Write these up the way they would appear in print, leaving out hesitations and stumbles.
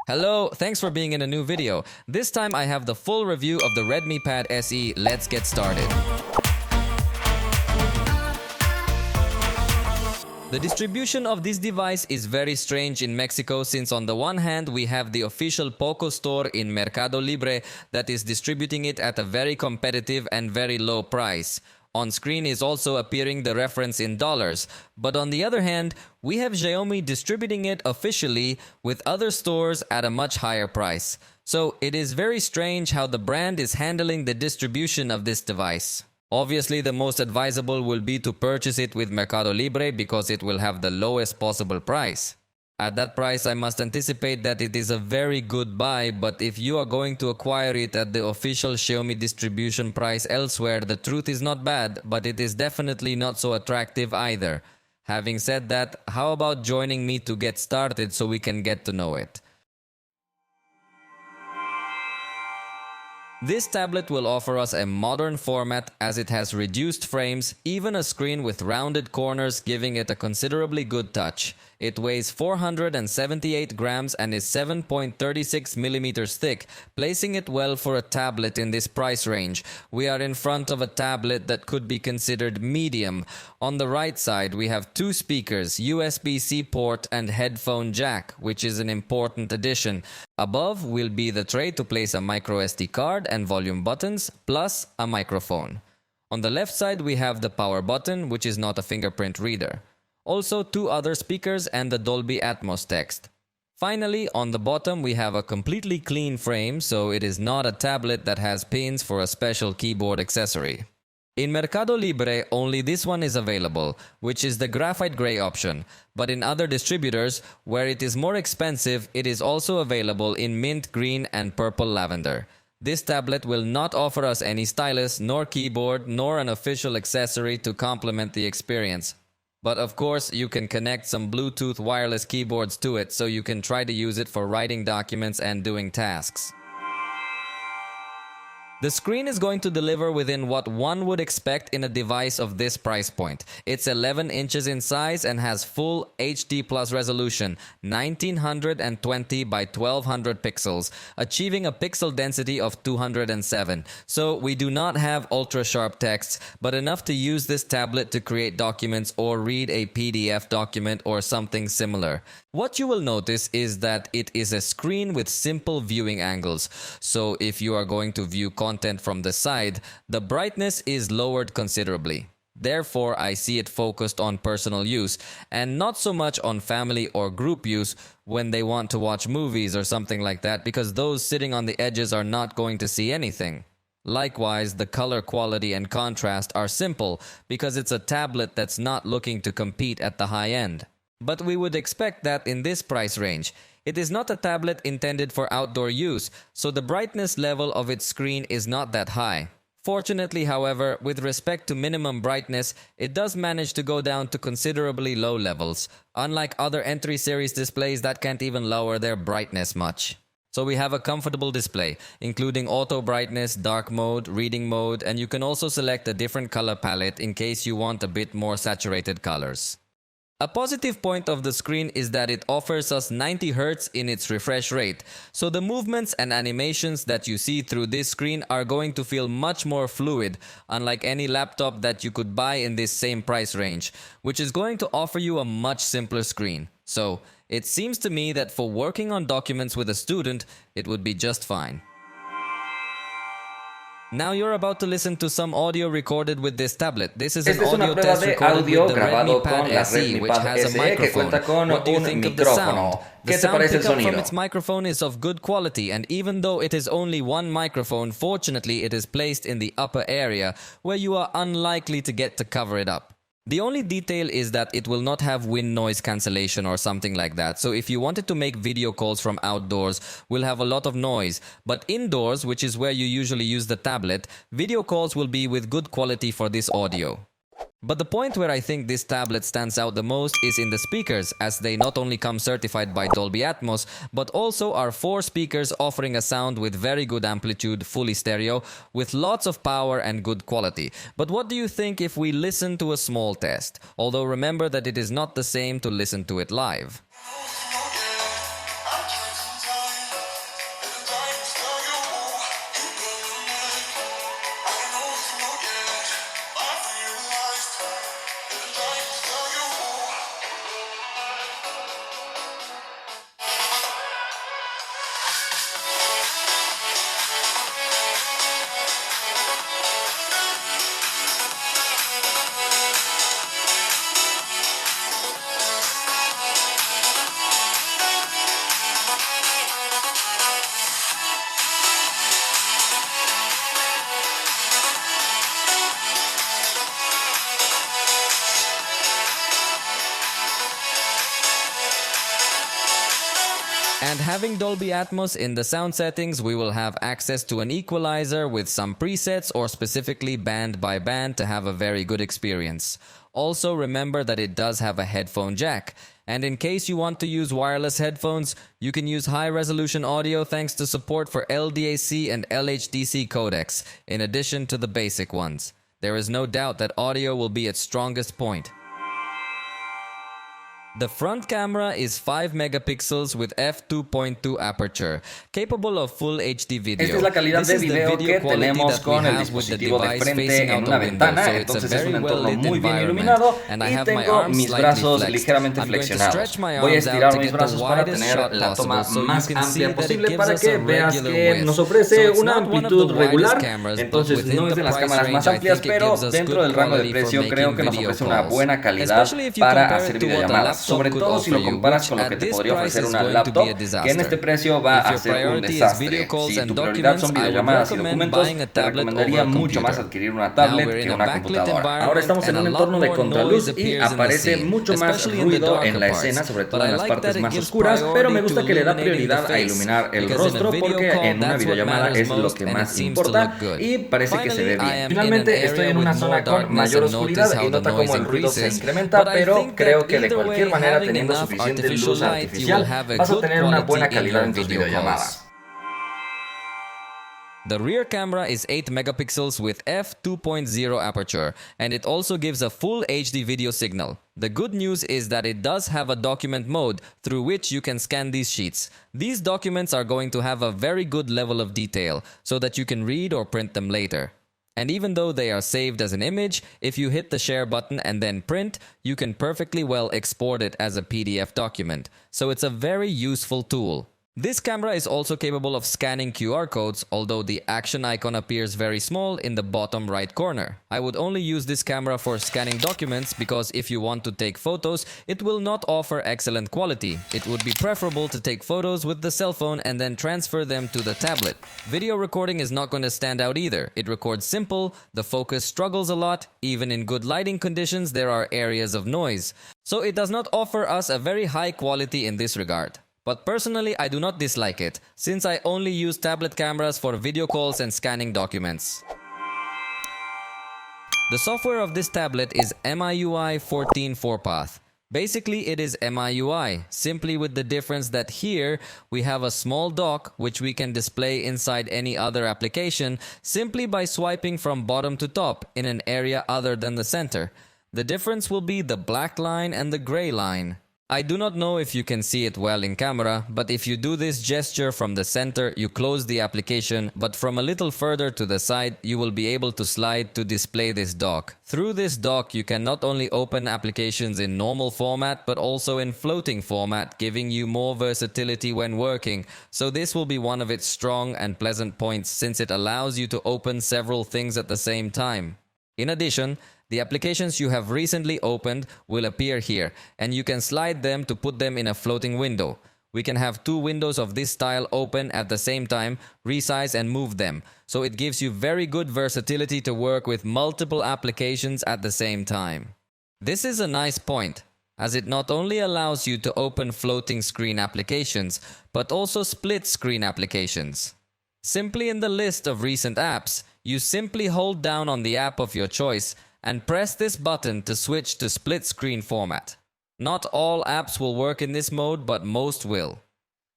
Hello, thanks for being in a new video. This time I have the full review of the Redmi Pad SE. Let's get started. The distribution of this device is very strange in Mexico, since on the one hand we have the official Poco store in Mercado Libre that is distributing it at a very competitive and very low price. On screen is also appearing the reference in dollars, but on the other hand, we have Xiaomi distributing it officially with other stores at a much higher price. So it is very strange how the brand is handling the distribution of this device. Obviously, the most advisable will be to purchase it with Mercado Libre because it will have the lowest possible price. At that price, I must anticipate that it is a very good buy, but if you are going to acquire it at the official Xiaomi distribution price elsewhere, the truth is not bad, but it is definitely not so attractive either. Having said that, how about joining me to get started so we can get to know it? This tablet will offer us a modern format as it has reduced frames, even a screen with rounded corners giving it a considerably good touch. It weighs 478 grams and is 7.36 millimeters thick, placing it well for a tablet in this price range. We are in front of a tablet that could be considered medium. On the right side, we have two speakers, USB-C port and headphone jack, which is an important addition. Above will be the tray to place a micro SD card and volume buttons, plus a microphone. On the left side, we have the power button, which is not a fingerprint reader. Also, two other speakers and the Dolby Atmos text. Finally, on the bottom we have a completely clean frame, so it is not a tablet that has pins for a special keyboard accessory. In Mercado Libre, only this one is available, which is the graphite gray option, but in other distributors, where it is more expensive, it is also available in mint green and purple lavender. This tablet will not offer us any stylus, nor keyboard, nor an official accessory to complement the experience. But of course, you can connect some Bluetooth wireless keyboards to it, so you can try to use it for writing documents and doing tasks. The screen is going to deliver within what one would expect in a device of this price point. It's 11 inches in size and has full HD plus resolution, 1920 by 1200 pixels, achieving a pixel density of 207. So we do not have ultra sharp text, but enough to use this tablet to create documents or read a PDF document or something similar. What you will notice is that it is a screen with simple viewing angles. So if you are going to view content from the side, the brightness is lowered considerably. Therefore, I see it focused on personal use and not so much on family or group use when they want to watch movies or something like that, because those sitting on the edges are not going to see anything. Likewise, the color quality and contrast are simple because it's a tablet that's not looking to compete at the high end. But we would expect that in this price range. It is not a tablet intended for outdoor use, so the brightness level of its screen is not that high. Fortunately, however, with respect to minimum brightness, it does manage to go down to considerably low levels, unlike other entry series displays that can't even lower their brightness much. So we have a comfortable display, including auto brightness, dark mode, reading mode, and you can also select a different color palette in case you want a bit more saturated colors. A positive point of the screen is that it offers us 90 Hz in its refresh rate, so the movements and animations that you see through this screen are going to feel much more fluid, unlike any laptop that you could buy in this same price range, which is going to offer you a much simpler screen. So, it seems to me that for working on documents with a student, it would be just fine. Now you're about to listen to some audio recorded with this tablet. This is an audio test recorded with the Redmi Pad SE, which has a microphone. What do you think of the sound? The sound pickup from its microphone is of good quality, and even though it is only one microphone, fortunately it is placed in the upper area, where you are unlikely to get to cover it up. The only detail is that it will not have wind noise cancellation or something like that, so if you wanted to make video calls from outdoors, we'll have a lot of noise. But indoors, which is where you usually use the tablet, video calls will be with good quality for this audio. But the point where I think this tablet stands out the most is in the speakers, as they not only come certified by Dolby Atmos, but also are 4 speakers offering a sound with very good amplitude, fully stereo, with lots of power and good quality. But what do you think if we listen to a small test? Although remember that it is not the same to listen to it live. having Dolby Atmos in the sound settings, we will have access to an equalizer with some presets or specifically band by band to have a very good experience. Also remember that it does have a headphone jack. And in case you want to use wireless headphones, you can use high-resolution audio thanks to support for LDAC and LHDC codecs, in addition to the basic ones. There is no doubt that audio will be its strongest point. The front camera is 5 megapixels with f2.2 aperture, capable of full HD video. Esta es la calidad de video que tenemos con el dispositivo de frente en una ventana, entonces es un entorno muy bien iluminado y tengo mis brazos ligeramente flexionados. Voy a estirar mis brazos para tener la toma más amplia posible para que veas que nos ofrece una amplitud regular, entonces no es de las cámaras más amplias, pero dentro del rango de precio creo que nos ofrece una buena calidad para hacer videollamadas. Sobre todo si lo comparas con lo que te podría ofrecer una laptop, que en este precio va a ser un desastre. Si tu prioridad son videollamadas y documentos, te recomendaría mucho más adquirir una tablet que una computadora. Ahora estamos en un entorno de contraluz y aparece mucho más ruido en la escena, sobre todo en las partes más oscuras, pero me gusta que le da prioridad a iluminar el rostro porque en una videollamada es lo que más importa y parece que se ve bien. Finalmente estoy en una zona con mayor oscuridad y nota cómo el ruido se incrementa, pero creo que de cualquier manera, teniendo suficiente luz artificial, vas a tener una buena calidad en tus videollamadas. The rear camera is 8 megapixels with f2.0 aperture, and it also gives a full HD video signal. The good news is that it does have a document mode through which you can scan these sheets. These documents are going to have a very good level of detail so that you can read or print them later. And even though they are saved as an image, if you hit the share button and then print, you can perfectly well export it as a PDF document. So it's a very useful tool. This camera is also capable of scanning QR codes, although the action icon appears very small in the bottom right corner. I would only use this camera for scanning documents because if you want to take photos, it will not offer excellent quality. It would be preferable to take photos with the cell phone and then transfer them to the tablet. Video recording is not going to stand out either. It records simple, the focus struggles a lot, even in good lighting conditions there are areas of noise. So it does not offer us a very high quality in this regard. But personally, I do not dislike it, since I only use tablet cameras for video calls and scanning documents. The software of this tablet is MIUI 14 4-path. Basically, it is MIUI, simply with the difference that here we have a small dock which we can display inside any other application simply by swiping from bottom to top in an area other than the center. The difference will be the black line and the gray line. I do not know if you can see it well in camera, but if you do this gesture from the center, you close the application, but from a little further to the side, you will be able to slide to display this dock. Through this dock, you can not only open applications in normal format, but also in floating format, giving you more versatility when working. So this will be one of its strong and pleasant points since it allows you to open several things at the same time. In addition, the applications you have recently opened will appear here, and you can slide them to put them in a floating window. We can have two windows of this style open at the same time, resize and move them, so it gives you very good versatility to work with multiple applications at the same time. This is a nice point, as it not only allows you to open floating screen applications, but also split screen applications. Simply in the list of recent apps, you simply hold down on the app of your choice and press this button to switch to split screen format. Not all apps will work in this mode, but most will.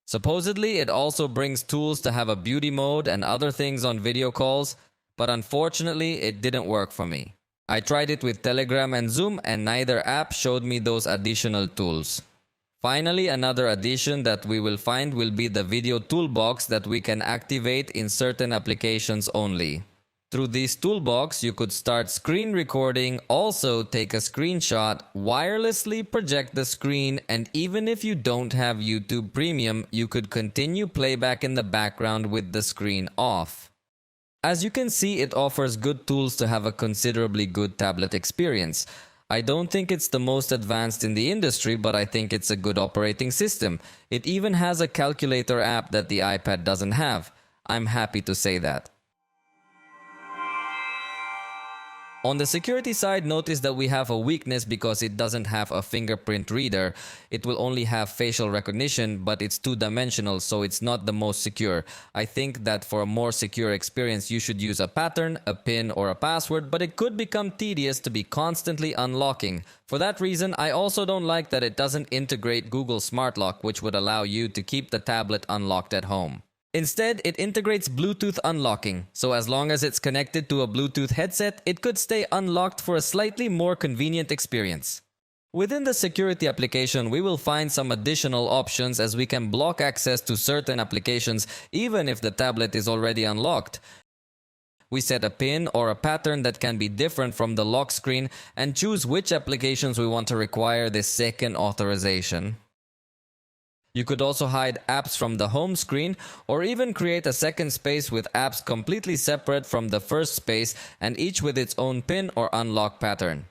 Supposedly, it also brings tools to have a beauty mode and other things on video calls, but unfortunately, it didn't work for me. I tried it with Telegram and Zoom, and neither app showed me those additional tools. Finally, another addition that we will find will be the video toolbox that we can activate in certain applications only. Through this toolbox, you could start screen recording, also take a screenshot, wirelessly project the screen, and even if you don't have YouTube Premium, you could continue playback in the background with the screen off. As you can see, it offers good tools to have a considerably good tablet experience. I don't think it's the most advanced in the industry, but I think it's a good operating system. It even has a calculator app that the iPad doesn't have. I'm happy to say that. On the security side, notice that we have a weakness because it doesn't have a fingerprint reader. It will only have facial recognition, but it's two-dimensional, so it's not the most secure. I think that for a more secure experience, you should use a pattern, a PIN, or a password, but it could become tedious to be constantly unlocking. For that reason, I also don't like that it doesn't integrate Google Smart Lock, which would allow you to keep the tablet unlocked at home. Instead, it integrates Bluetooth unlocking, so as long as it's connected to a Bluetooth headset, it could stay unlocked for a slightly more convenient experience. Within the security application, we will find some additional options as we can block access to certain applications even if the tablet is already unlocked. We set a PIN or a pattern that can be different from the lock screen and choose which applications we want to require this second authorization. You could also hide apps from the home screen or even create a second space with apps completely separate from the first space and each with its own PIN or unlock pattern.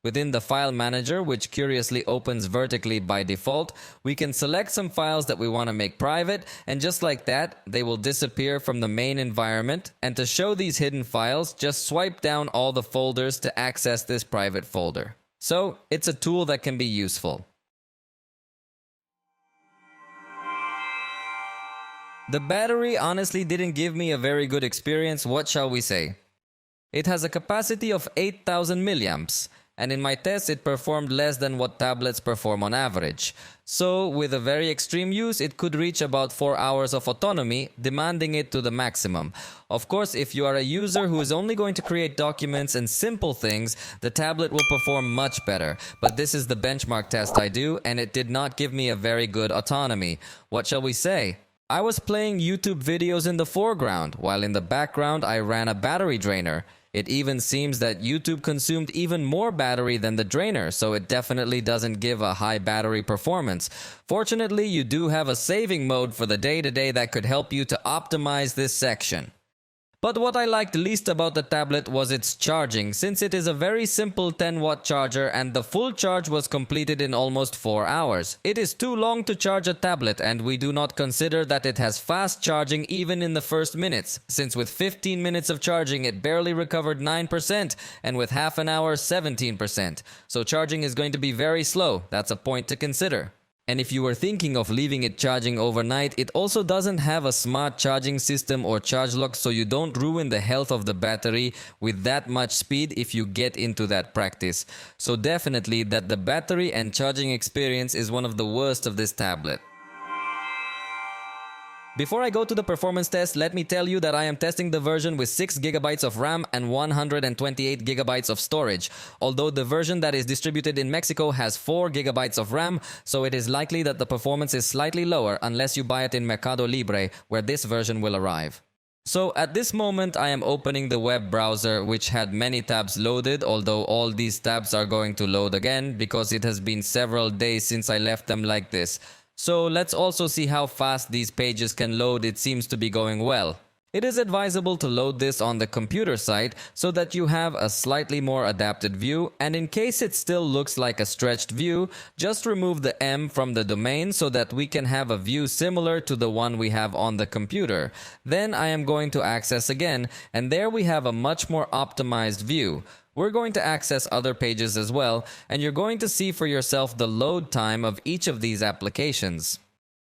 Within the file manager, which curiously opens vertically by default, we can select some files that we want to make private, and just like that, they will disappear from the main environment. And to show these hidden files, just swipe down all the folders to access this private folder. So, it's a tool that can be useful. The battery honestly didn't give me a very good experience, what shall we say? It has a capacity of 8,000 milliamps, and in my test it performed less than what tablets perform on average. So with a very extreme use, it could reach about 4 hours of autonomy, demanding it to the maximum. Of course, if you are a user who is only going to create documents and simple things, the tablet will perform much better. But this is the benchmark test I do, and it did not give me a very good autonomy. What shall we say? I was playing YouTube videos in the foreground, while in the background I ran a battery drainer. It even seems that YouTube consumed even more battery than the drainer, so it definitely doesn't give a high battery performance. Fortunately, you do have a saving mode for the day-to-day that could help you to optimize this section. But what I liked least about the tablet was its charging, since it is a very simple 10-watt charger and the full charge was completed in almost 4 hours. It is too long to charge a tablet, and we do not consider that it has fast charging even in the first minutes, since with 15 minutes of charging it barely recovered 9% and with half an hour 17%. So charging is going to be very slow, that's a point to consider. And if you were thinking of leaving it charging overnight, it also doesn't have a smart charging system or charge lock, so you don't ruin the health of the battery with that much speed if you get into that practice. So definitely that the battery and charging experience is one of the worst of this tablet. Before I go to the performance test, let me tell you that I am testing the version with 6GB of RAM and 128GB of storage. Although the version that is distributed in Mexico has 4GB of RAM, so it is likely that the performance is slightly lower unless you buy it in Mercado Libre, where this version will arrive. So at this moment I am opening the web browser, which had many tabs loaded, although all these tabs are going to load again because it has been several days since I left them like this. So let's also see how fast these pages can load. It seems to be going well. It is advisable to load this on the computer side so that you have a slightly more adapted view, and in case it still looks like a stretched view, just remove the M from the domain so that we can have a view similar to the one we have on the computer. Then I am going to access again, and there we have a much more optimized view. We're going to access other pages as well, and you're going to see for yourself the load time of each of these applications.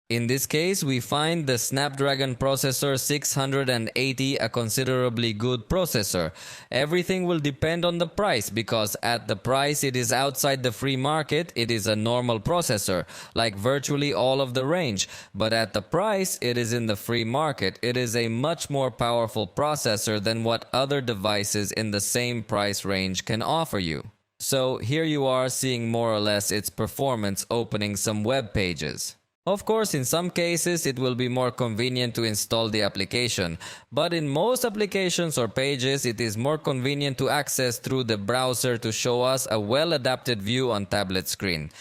In this case, we find the Snapdragon processor 680 a considerably good processor. Everything will depend on the price, because at the price it is outside the free market, it is a normal processor, like virtually all of the range. But at the price it is in the free market, it is a much more powerful processor than what other devices in the same price range can offer you. So here you are seeing more or less its performance opening some web pages. Of course, in some cases it will be more convenient to install the application, but in most applications or pages it is more convenient to access through the browser to show us a well-adapted view on tablet screen.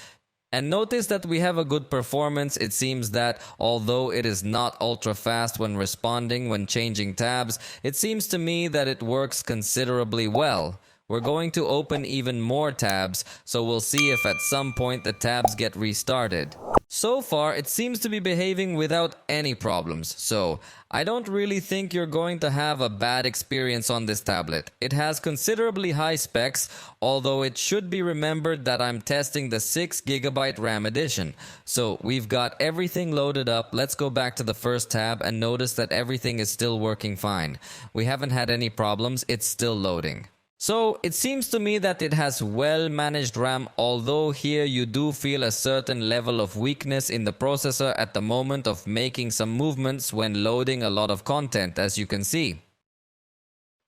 And notice that we have a good performance. It seems that although it is not ultra fast when responding when changing tabs, it seems to me that it works considerably well. we're going to open even more tabs, so we'll see if at some point the tabs get restarted. So far, it seems to be behaving without any problems, so I don't really think you're going to have a bad experience on this tablet. It has considerably high specs, although it should be remembered that I'm testing the 6GB RAM edition. So we've got everything loaded up. Let's go back to the first tab and notice that everything is still working fine. We haven't had any problems, it's still loading. So it seems to me that it has well managed RAM, although here you do feel a certain level of weakness in the processor at the moment of making some movements when loading a lot of content, as you can see.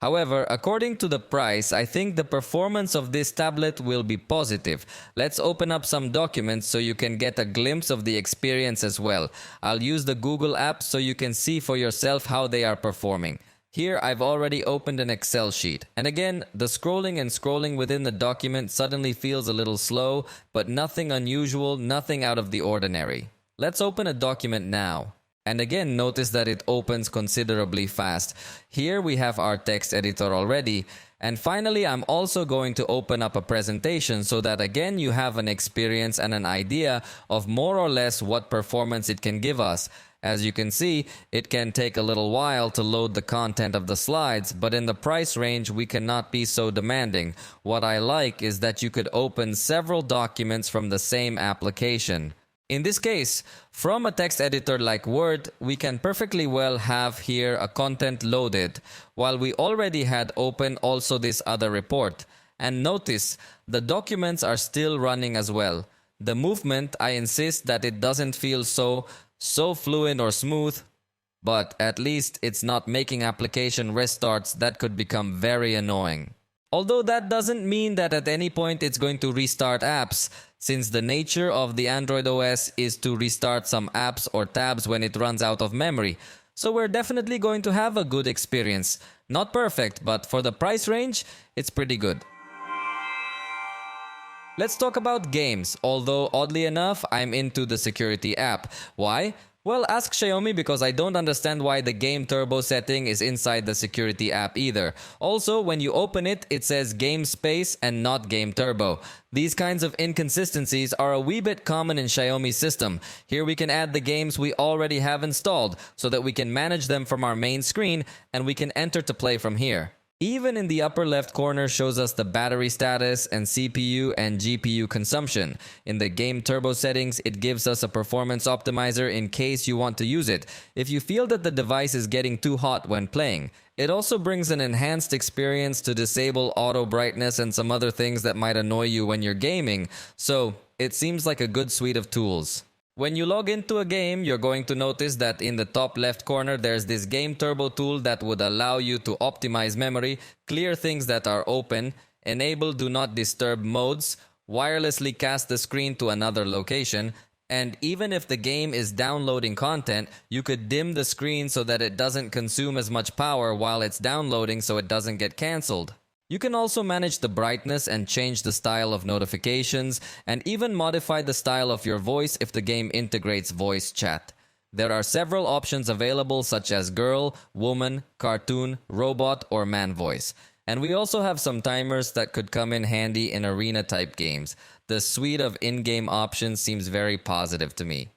However, according to the price, I think the performance of this tablet will be positive. Let's open up some documents so you can get a glimpse of the experience as well. I'll use the Google app so you can see for yourself how they are performing. Here, I've already opened an Excel sheet. And again, the scrolling within the document suddenly feels a little slow, but nothing unusual, nothing out of the ordinary. Let's open a document now. And again, notice that it opens considerably fast. Here we have our text editor already. And finally, I'm also going to open up a presentation so that again you have an experience and an idea of more or less what performance it can give us. As you can see, it can take a little while to load the content of the slides, but in the price range we cannot be so demanding. What I like is that you could open several documents from the same application. In this case, from a text editor like Word, we can perfectly well have here a content loaded, while we already had open also this other report. And notice, the documents are still running as well. The movement, I insist that it doesn't feel so fluid or smooth, but at least it's not making application restarts that could become very annoying. Although that doesn't mean that at any point it's going to restart apps, since the nature of the Android OS is to restart some apps or tabs when it runs out of memory. So we're definitely going to have a good experience. Not perfect, but for the price range, it's pretty good. Let's talk about games, although oddly enough, I'm into the security app. Why? Well, ask Xiaomi because I don't understand why the game turbo setting is inside the security app either. Also, when you open it, it says game space and not game turbo. These kinds of inconsistencies are a wee bit common in Xiaomi's system. Here we can add the games we already have installed so that we can manage them from our main screen and we can enter to play from here. Even in the upper left corner shows us the battery status and CPU and GPU consumption. In the game turbo settings, it gives us a performance optimizer in case you want to use it, if you feel that the device is getting too hot when playing. It also brings an enhanced experience to disable auto brightness and some other things that might annoy you when you're gaming, so it seems like a good suite of tools. When you log into a game, you're going to notice that in the top left corner there's this Game Turbo tool that would allow you to optimize memory, clear things that are open, enable Do Not Disturb modes, wirelessly cast the screen to another location, and even if the game is downloading content, you could dim the screen so that it doesn't consume as much power while it's downloading so it doesn't get cancelled. You can also manage the brightness and change the style of notifications, and even modify the style of your voice if the game integrates voice chat. There are several options available such as girl, woman, cartoon, robot, or man voice. And we also have some timers that could come in handy in arena type games. The suite of in-game options seems very positive to me.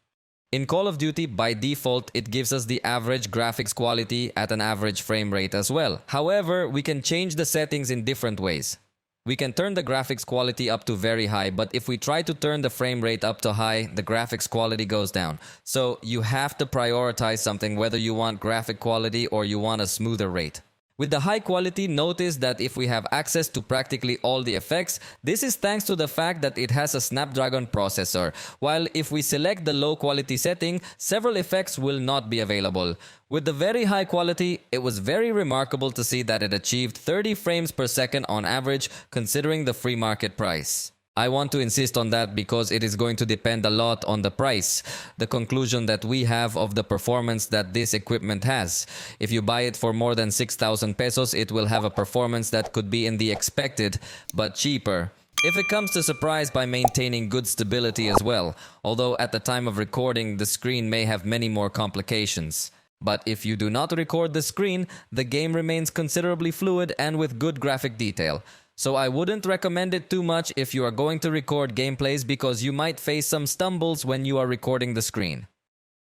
In Call of Duty, by default, it gives us the average graphics quality at an average frame rate as well. However, we can change the settings in different ways. We can turn the graphics quality up to very high, but if we try to turn the frame rate up to high, the graphics quality goes down. So you have to prioritize something whether you want graphic quality or you want a smoother rate. With the high quality, notice that if we have access to practically all the effects, this is thanks to the fact that it has a Snapdragon processor, while if we select the low quality setting, several effects will not be available. With the very high quality, it was very remarkable to see that it achieved 30 frames per second on average considering the free market price. I want to insist on that because it is going to depend a lot on the price, the conclusion that we have of the performance that this equipment has. If you buy it for more than 6,000 pesos, it will have a performance that could be in the expected, but cheaper. If it comes to surprise by maintaining good stability as well, although at the time of recording, the screen may have many more complications. But if you do not record the screen, the game remains considerably fluid and with good graphic detail. So I wouldn't recommend it too much if you are going to record gameplays because you might face some stumbles when you are recording the screen.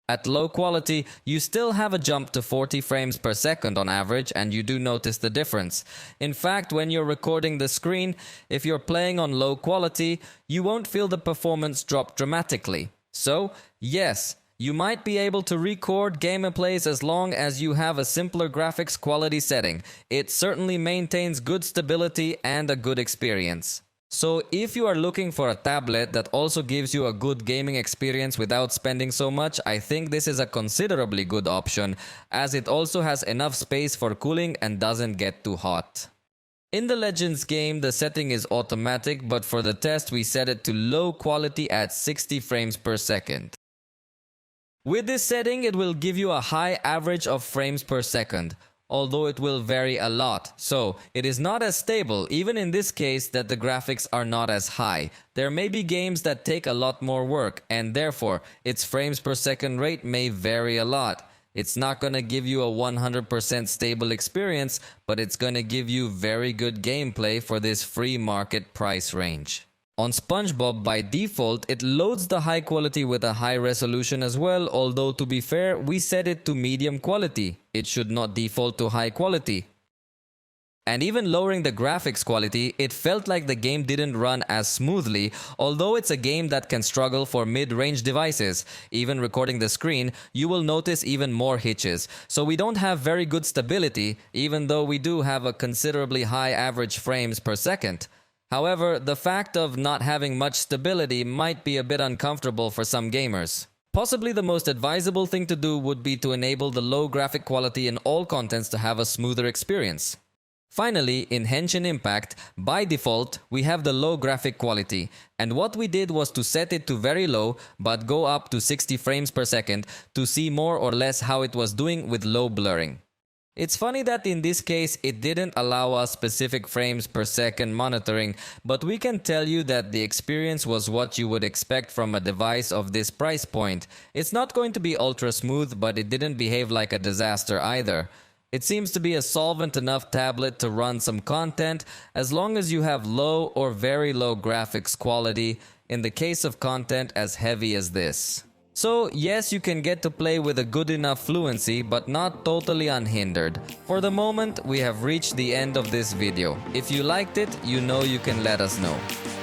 At low quality, you still have a jump to 40 frames per second on average, and you do notice the difference. In fact, when you're recording the screen, if you're playing on low quality, you won't feel the performance drop dramatically. So, yes, you might be able to record gameplays as long as you have a simpler graphics quality setting. It certainly maintains good stability and a good experience. So if you are looking for a tablet that also gives you a good gaming experience without spending so much, I think this is a considerably good option, as it also has enough space for cooling and doesn't get too hot. In the Legends game, the setting is automatic, but for the test we set it to low quality at 60 frames per second. With this setting, it will give you a high average of frames per second, although it will vary a lot, so it is not as stable, even in this case that the graphics are not as high. There may be games that take a lot more work, and therefore its frames per second rate may vary a lot. It's not gonna give you a 100% stable experience, but it's gonna give you very good gameplay for this free market price range. On SpongeBob, by default, it loads the high quality with a high resolution as well, although to be fair, we set it to medium quality. It should not default to high quality. And even lowering the graphics quality, it felt like the game didn't run as smoothly, although it's a game that can struggle for mid-range devices. Even recording the screen, you will notice even more hitches. So we don't have very good stability, even though we do have a considerably high average frames per second. However, the fact of not having much stability might be a bit uncomfortable for some gamers. Possibly the most advisable thing to do would be to enable the low graphic quality in all contents to have a smoother experience. Finally, in Henshin Impact, by default, we have the low graphic quality, and what we did was to set it to very low, but go up to 60 frames per second to see more or less how it was doing with low blurring. It's funny that in this case it didn't allow us specific frames per second monitoring, but we can tell you that the experience was what you would expect from a device of this price point. It's not going to be ultra smooth, but it didn't behave like a disaster either. It seems to be a solvent enough tablet to run some content as long as you have low or very low graphics quality, in the case of content as heavy as this. So yes, you can get to play with a good enough fluency, but not totally unhindered. For the moment, we have reached the end of this video. If you liked it, you know you can let us know.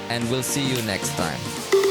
And we'll see you next time.